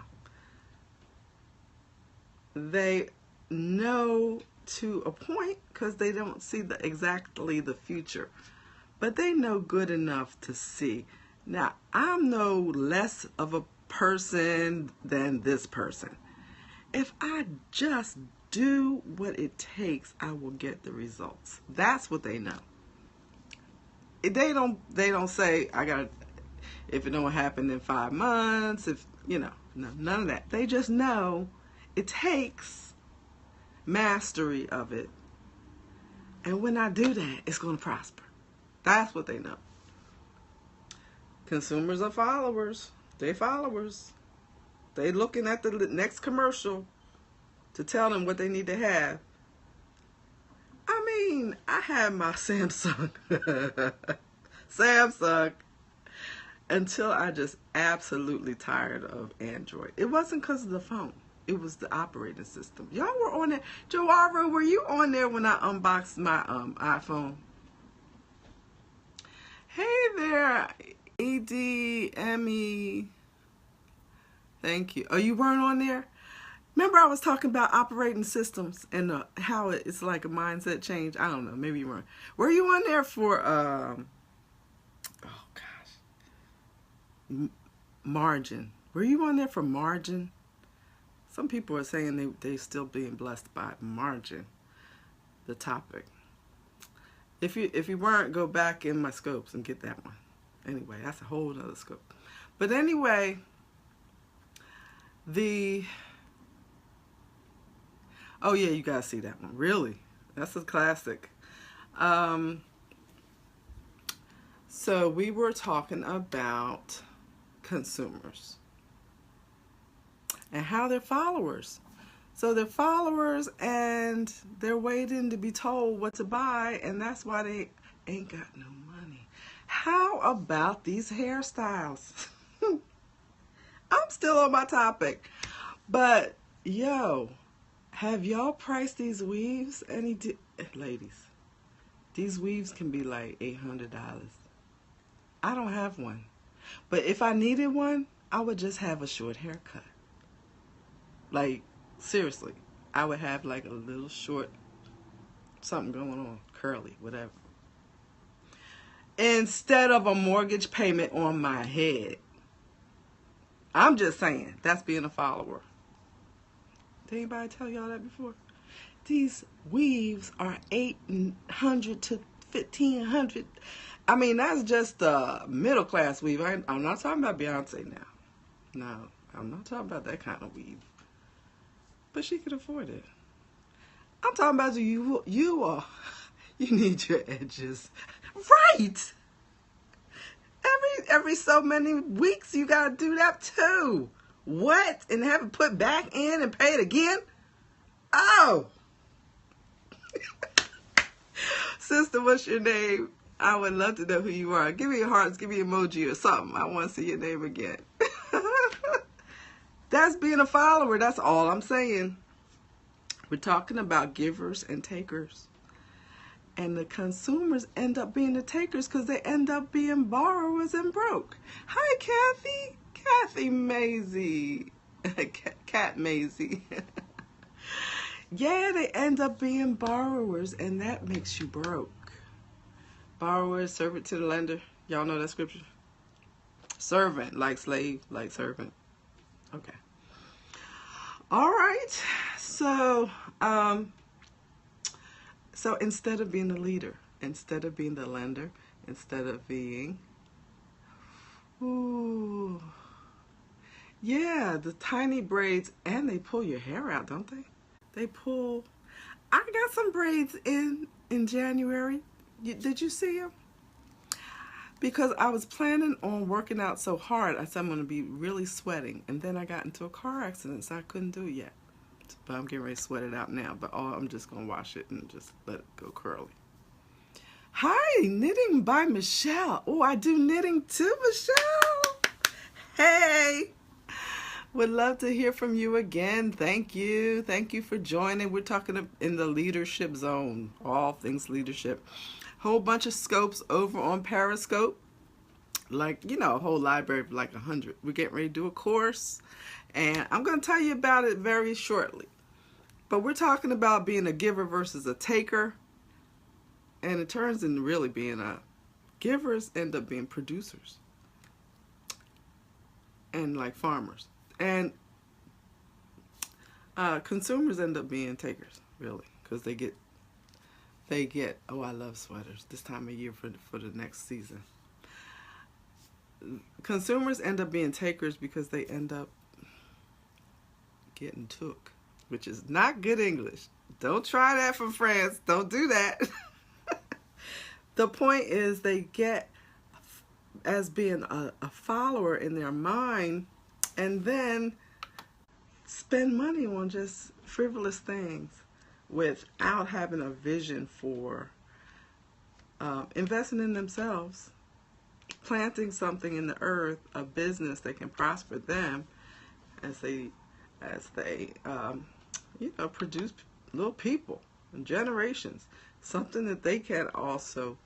Speaker 1: they know to a point because they don't see exactly the future. But they know good enough to see. Now, I'm no less of a person than this person. If I just do what it takes, I will get the results. That's what they know. They don't say, I got, if it don't happen in 5 months, if, you know, no, none of that. They just know it takes mastery of it. And when I do that, it's going to prosper. That's what they know. Consumers are followers. They followers. They looking at the next commercial to tell them what they need to have. I mean, I had my Samsung. Samsung. Until I just absolutely tired of Android. It wasn't because of the phone. It was the operating system. Y'all were on there. Joara, were you on there when I unboxed my iPhone? Hey there, EDME. Thank you. Oh, you weren't on there? Remember I was talking about operating systems and how it's like a mindset change. I don't know. Maybe you weren't. Were you on there for, oh gosh, margin? Were you on there for margin? Some people are saying they still being blessed by margin, the topic. If you weren't, go back in my scopes and get that one. Anyway, that's a whole other scope. But anyway, oh yeah, you gotta see that one. Really, that's a classic. So we were talking about consumers and how they're followers. So they're followers and they're waiting to be told what to buy, and that's why they ain't got no money. How about these hairstyles? I'm still on my topic. But yo, have y'all priced these weaves? Ladies, these weaves can be like $800. I don't have one. But if I needed one, I would just have a short haircut. Like, seriously, I would have like a little short something going on, curly, whatever. Instead of a mortgage payment on my head. I'm just saying, that's being a follower. Did anybody tell y'all that before? These weaves are $800 to $1,500. I mean, that's just a middle class weave. I'm not talking about Beyonce now. No, I'm not talking about that kind of weave. But she could afford it. I'm talking about you need your edges. Right! Every so many weeks you gotta do that too. What? And have it put back in and pay it again? Oh! Sister, what's your name? I would love to know who you are. Give me your hearts, give me an emoji or something. I want to see your name again. That's being a follower. That's all I'm saying. We're talking about givers and takers. And the consumers end up being the takers because they end up being borrowers and broke. Hi, Kathy. Kathy Maisie. Cat Maisie. Yeah, they end up being borrowers, and that makes you broke. Borrower, servant to the lender. Y'all know that scripture? Servant, like slave, like servant. Okay. All right. So instead of being the leader, instead of being the lender, instead of being, yeah, the tiny braids, and they pull your hair out, don't they? They pull. I got some braids in January. Did you see them? Because I was planning on working out so hard, I said I'm going to be really sweating. And then I got into a car accident, so I couldn't do it yet. But I'm getting ready to sweat it out now. But I'm just going to wash it and just let it go curly. Hi, Knitting by Michelle. Oh, I do knitting too, Michelle. Hey. Would love to hear from you again. Thank you. Thank you for joining. We're talking in the leadership zone. All things leadership. Whole bunch of scopes over on Periscope. Like, a whole library of like 100. We're getting ready to do a course. And I'm going to tell you about it very shortly. But we're talking about being a giver versus a taker. And it turns into really being givers end up being producers. And like farmers. And consumers end up being takers, really. Because they get, oh, I love sweaters this time of year for the next season. Consumers end up being takers because they end up getting took, which is not good English. Don't try that from France. Don't do that. The point is they get as being a follower in their mind and then spend money on just frivolous things without having a vision for investing in themselves, planting something in the earth, a business that can prosper them as they produce little people and generations, something that they can also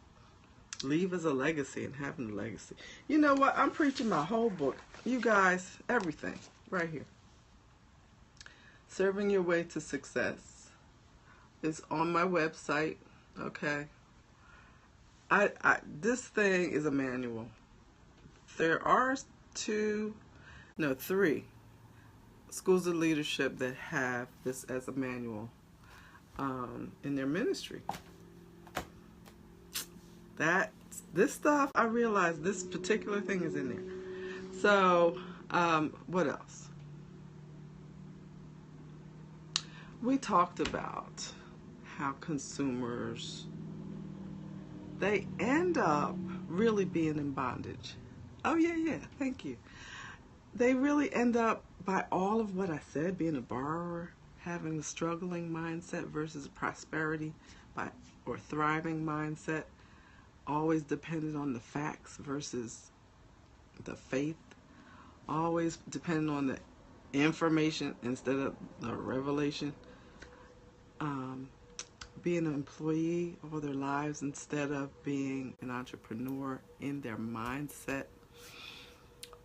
Speaker 1: leave as a legacy and having a legacy. You know what? I'm preaching my whole book. You guys, everything right here. Serving Your Way to Success is on my website. Okay. This thing is a manual. There are three schools of leadership that have this as a manual in their ministry. This stuff, I realize this particular thing is in there. So, what else? We talked about how consumers, they end up really being in bondage. Oh, yeah, thank you. They really end up, by all of what I said, being a borrower, having a struggling mindset versus prosperity or thriving mindset, always dependent on the facts versus the faith, always dependent on the information instead of the revelation, being an employee all their lives instead of being an entrepreneur in their mindset.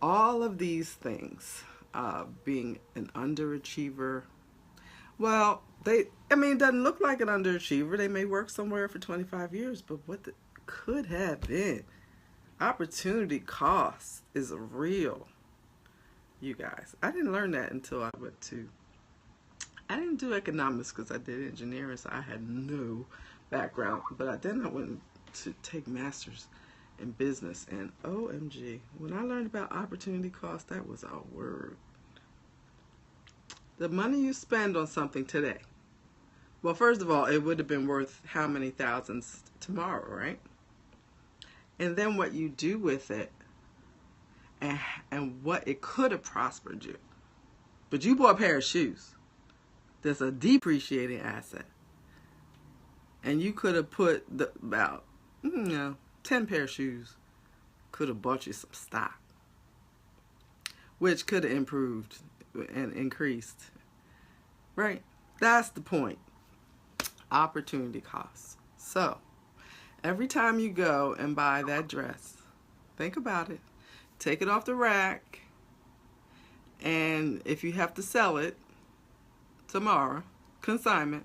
Speaker 1: All of these things, being an underachiever. Well, it doesn't look like an underachiever. They may work somewhere for 25 years, but what could have been. Opportunity cost is real, you guys. I didn't learn that until I didn't do economics because I did engineering, so I had no background. But then I went to take masters in business, and OMG, when I learned about opportunity cost, that was a word. The money you spend on something today, well, first of all, it would have been worth how many thousands tomorrow, right? And then what you do with it and what it could have prospered you. But you bought a pair of shoes. That's a depreciating asset. And you could have put about 10 pair of shoes could have bought you some stock, which could have improved and increased. Right? That's the point. Opportunity costs. So, every time you go and buy that dress, think about it. Take it off the rack, and if you have to sell it tomorrow, consignment,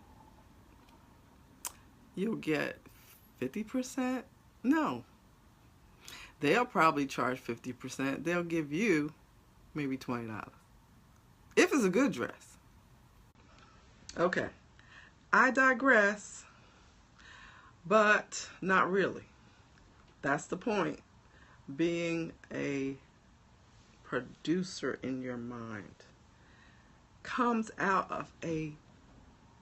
Speaker 1: you'll get 50%. No. They'll probably charge 50%. They'll give you maybe $20. If it's a good dress. Okay. I digress. But not really. That's the point. Being a producer in your mind comes out of a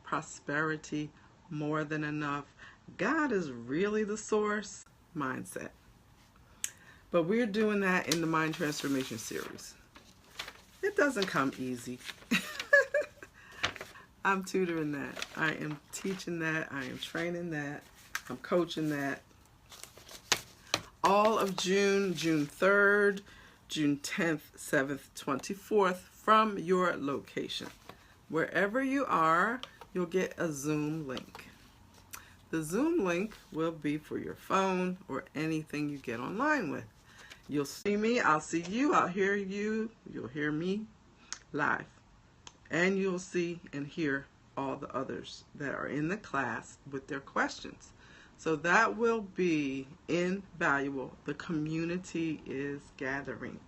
Speaker 1: prosperity, more than enough, God is really the source mindset. But we're doing that in the Mind Transformation series. It doesn't come easy. I'm tutoring that. I am teaching that. I am training that. I'm coaching that. All of June 3rd, June 10th, 7th, 24th, from your location. Wherever you are, you'll get a Zoom link. The Zoom link will be for your phone or anything you get online with. You'll see me, I'll see you, I'll hear you, you'll hear me live. And you'll see and hear all the others that are in the class with their questions. So that will be invaluable. The community is gathering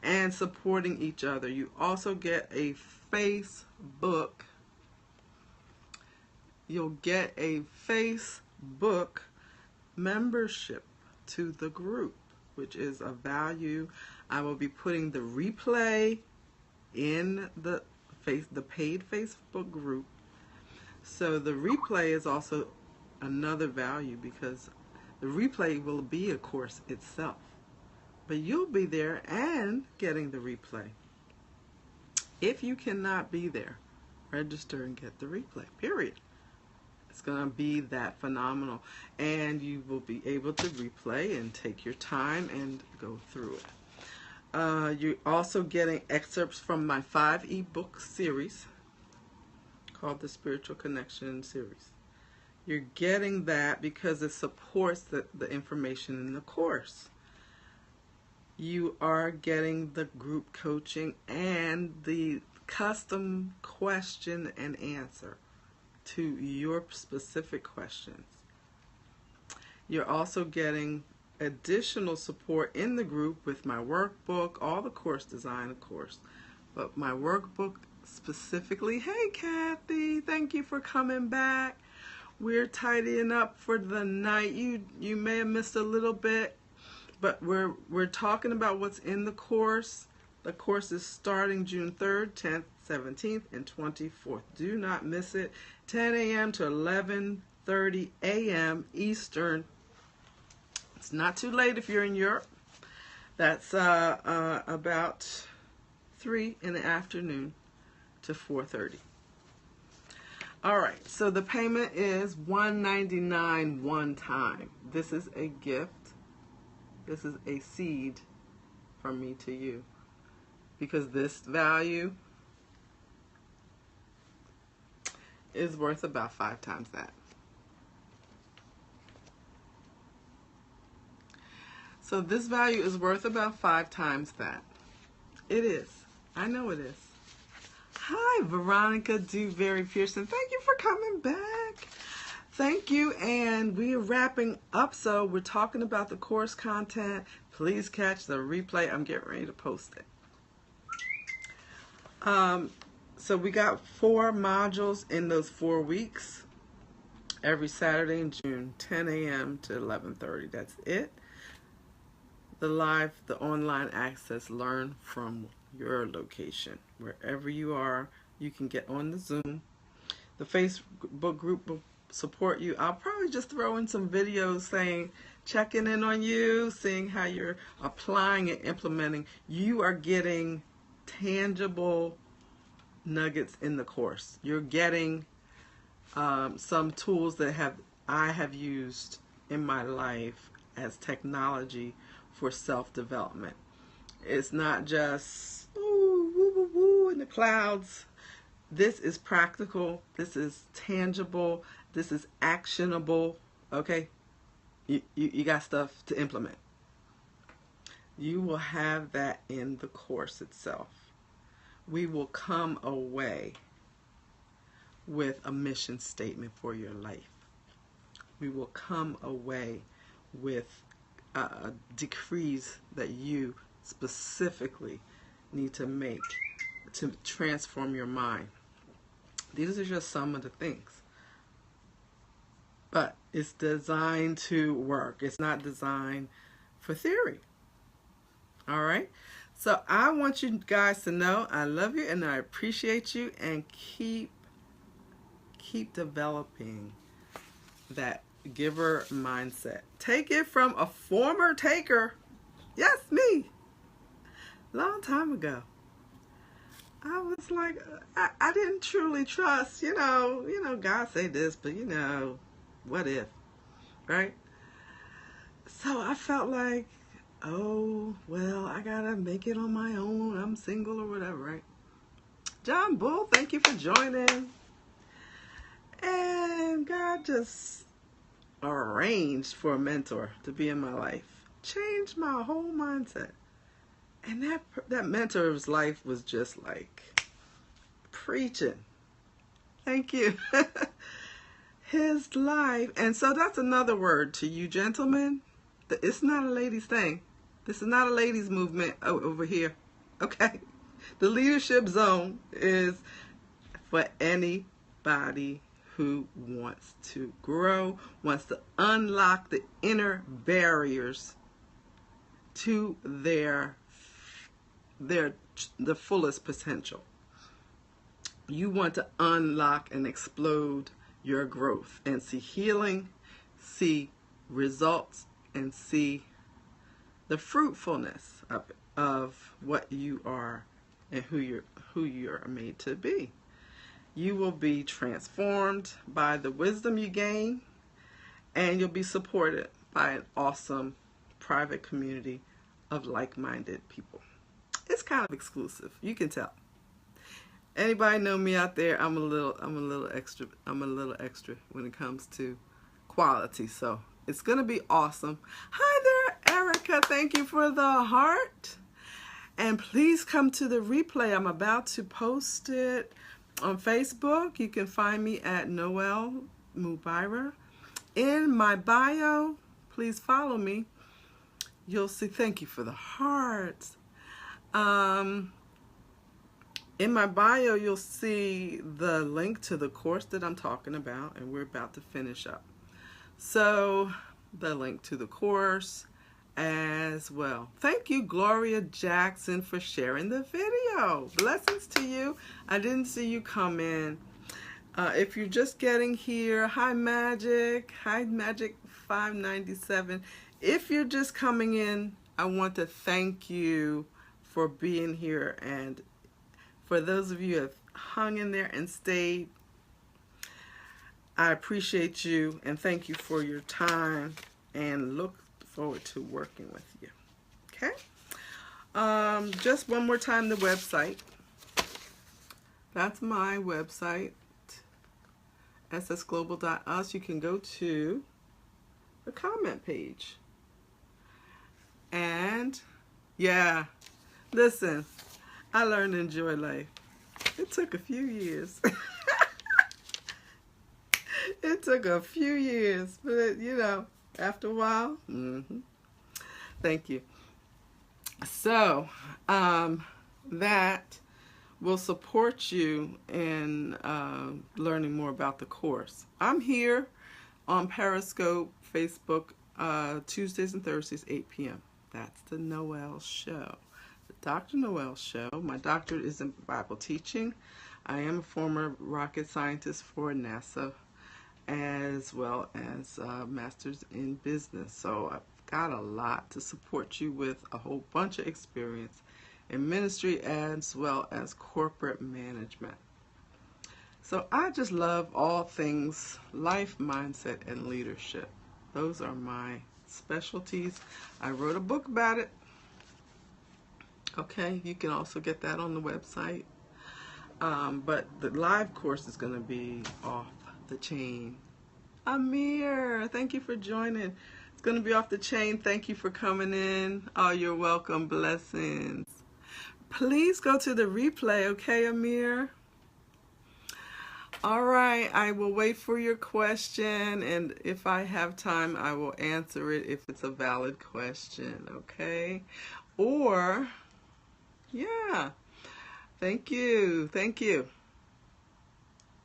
Speaker 1: and supporting each other. You also get a Facebook. You'll get a Facebook membership to the group, which is a value. I will be putting the replay in the paid Facebook group. So the replay is also another value because the replay will be a course itself. But you'll be there and getting the replay. If you cannot be there, register and get the replay, period. It's going to be that phenomenal. And you will be able to replay and take your time and go through it. You're also getting excerpts from my 5 ebook series called the Spiritual Connection series. You're getting that because it supports the information in the course. You are getting the group coaching and the custom question and answer to your specific questions. You're also getting additional support in the group with my workbook, all the course design, of course, but my workbook specifically. Hey Kathy, thank you for coming back. We're tidying up for the night. You may have missed a little bit, but we're talking about what's in the course. The course is starting June 3rd, 10th, 17th, and 24th. Do not miss it. 10 a.m. to 11:30 a.m. Eastern. It's not too late if you're in Europe. That's about 3 in the afternoon to 4:30. All right, so the payment is $199 one time. This is a gift. This is a seed from me to you, because this value is worth about 5 times that. So this value is worth about 5 times that. It is. I know it is. Hi, Veronica Dewberry Pearson. Thank you for coming back. Thank you. And we are wrapping up. So we're talking about the course content. Please catch the replay. I'm getting ready to post it. So we got 4 modules in those 4 weeks. Every Saturday in June, 10 a.m. to 11:30. That's it. The online access, learn from your location. Wherever you are, you can get on the Zoom. The Facebook group will support you. I'll probably just throw in some videos saying, checking in on you, seeing how you're applying and implementing. You are getting tangible nuggets in the course. You're getting some tools that I have used in my life as technology for self-development. It's not just ooh, woo, woo, woo in the clouds. This is practical. This is tangible. This is actionable. Okay? You got stuff to implement. You will have that in the course itself. We will come away with a mission statement for your life. We will come away with decrees that you specifically need to make to transform your mind. These are just some of the things. But it's designed to work. It's not designed for theory. All right? So I want you guys to know I love you and I appreciate you, and keep developing that giver mindset. Take it from a former taker. Yes, me. Long time ago. I was like, I didn't truly trust, you know, God say this, but what if, right? So I felt like, oh, well, I gotta make it on my own. I'm single or whatever, right? John Bull, thank you for joining. And God just arranged for a mentor to be in my life. Changed my whole mindset. And that mentor's life was just like preaching. Thank you. His life. And so that's another word to you gentlemen. It's not a ladies thing. This is not a ladies movement over here. Okay? The leadership zone is for anybody who wants to grow, wants to unlock the inner barriers to the fullest potential. You want to unlock and explode your growth and see healing, see results, and see the fruitfulness of what you are and who you're made to be. You will be transformed by the wisdom you gain, and you'll be supported by an awesome private community of like-minded people. It's kind of exclusive. You can tell. Anybody know me out there? I'm a little extra when it comes to quality. So it's gonna be awesome. Hi there, Erica. Thank you for the heart. And please come to the replay. I'm about to post it on Facebook. You can find me at Noel Mubaira. In my bio, please follow me. You'll see, thank you for the hearts. In my bio, you'll see the link to the course that I'm talking about, and we're about to finish up. So, the link to the course as well. Thank you, Gloria Jackson, for sharing the video. Blessings to you. I didn't see you come in. If you're just getting here, hi Magic 597. If you're just coming in, I want to thank you for being here, and for those of you who have hung in there and stayed, I appreciate you and thank you for your time, and look forward to working with you. Okay? Just one more time, the website. That's my website, ssglobal.us. You can go to the comment page. And yeah, listen, I learned to enjoy life. It took a few years. It took a few years, but you know, after a while, thank you. So, that will support you in learning more about the course. I'm here on Periscope, Facebook, Tuesdays and Thursdays, 8 p.m. That's the Noel Show. The Dr. Noel Show. My doctorate is in Bible teaching. I am a former rocket scientist for NASA, as well as master's in business. So I've got a lot to support you with, a whole bunch of experience in ministry as well as corporate management. So I just love all things life, mindset, and leadership. Those are my specialties. I wrote a book about it. Okay, you can also get that on the website. But the live course is going to be off the chain. Amir, thank you for joining. It's going to be off the chain. Thank you for coming in. Oh, you're welcome. Blessings. Please go to the replay, okay, Amir? All right, I will wait for your question, and if I have time, I will answer it if it's a valid question, okay? Or, yeah, thank you, thank you.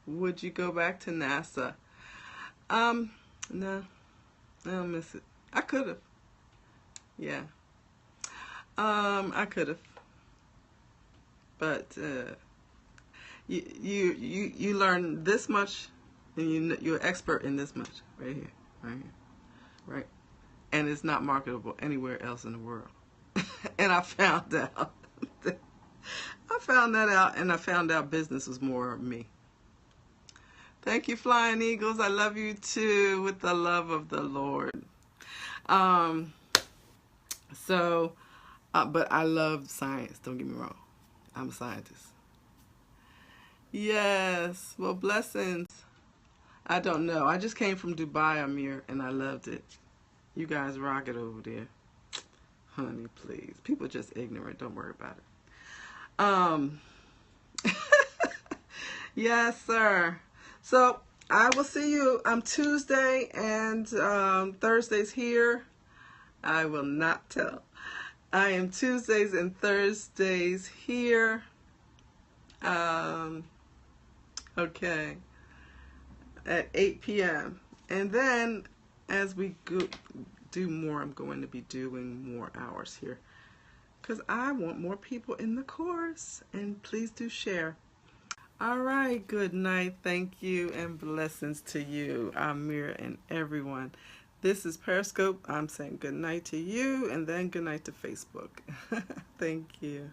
Speaker 1: Would you go back to NASA? No, I don't miss it. I could have. Yeah. I could have. But you learn this much, and you're an expert in this much right here, right, and it's not marketable anywhere else in the world. And I found out. I found that out, and I found out business was more me. Thank you, Flying Eagles. I love you too, with the love of the Lord. But I love science. Don't get me wrong. I'm a scientist. Yes. Well, blessings. I don't know. I just came from Dubai, Amir, and I loved it. You guys rock it over there. Honey, please. People are just ignorant. Don't worry about it. Yes, sir. So I will see you Tuesday and Thursdays here. I will not tell. I am Tuesdays and Thursdays here. Okay. At 8 p.m. And then as we do more, I'm going to be doing more hours here, because I want more people in the course. And please do share. All right, good night. Thank you, and blessings to you, Amir, and everyone. This is Periscope. I'm saying good night to you, and then good night to Facebook. Thank you.